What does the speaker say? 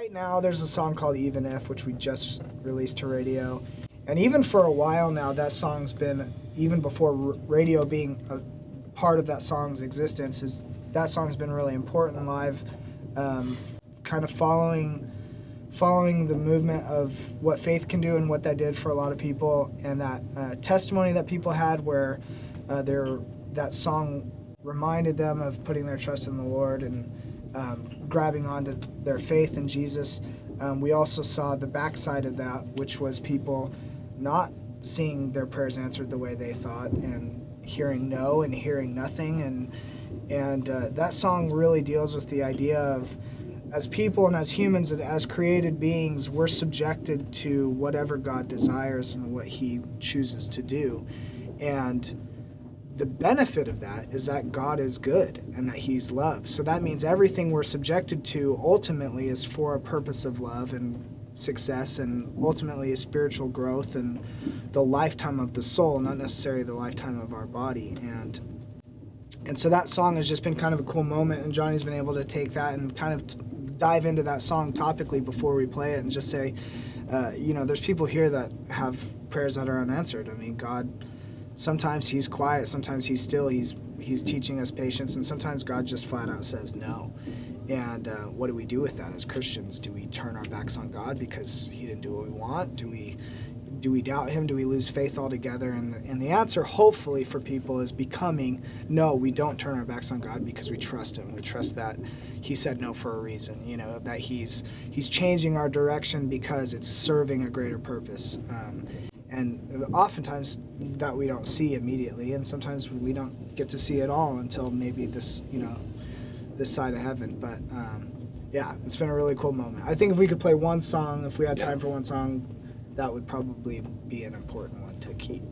Right now, there's a song called Even If, which we just released to radio. And even for a while now, that song's been, even before radio being a part of that song's existence, that song's been really important live, kind of following the movement of what faith can do and what that did for a lot of people, and that testimony that people had where that song reminded them of putting their trust in the Lord and grabbing onto their faith in Jesus. We also saw the backside of that, which was people not seeing their prayers answered the way they thought, and hearing no and hearing nothing. And that song really deals with the idea of, as people and as humans and as created beings, we're subjected to whatever God desires and what he chooses to do. And the benefit of that is that God is good and that he's love. So that means everything we're subjected to ultimately is for a purpose of love and success, and ultimately is spiritual growth and the lifetime of the soul, not necessarily the lifetime of our body. And so that song has just been kind of a cool moment, and Johnny's been able to take that and kind of dive into that song topically before we play it and just say, there's people here that have prayers that are unanswered. I mean, God, sometimes he's quiet, sometimes he's still, he's teaching us patience, and sometimes God just flat out says no. And what do we do with that as Christians? Do we turn our backs on God because he didn't do what we want? Do we doubt him? Do we lose faith altogether? And the answer, hopefully, for people is becoming, no, we don't turn our backs on God because we trust him. We trust that he said no for a reason, that he's changing our direction because it's serving a greater purpose. And oftentimes that we don't see immediately, and sometimes we don't get to see it all until maybe this side of heaven. But it's been a really cool moment. I think if we could play one song, if we had time for one song, that would probably be an important one to keep.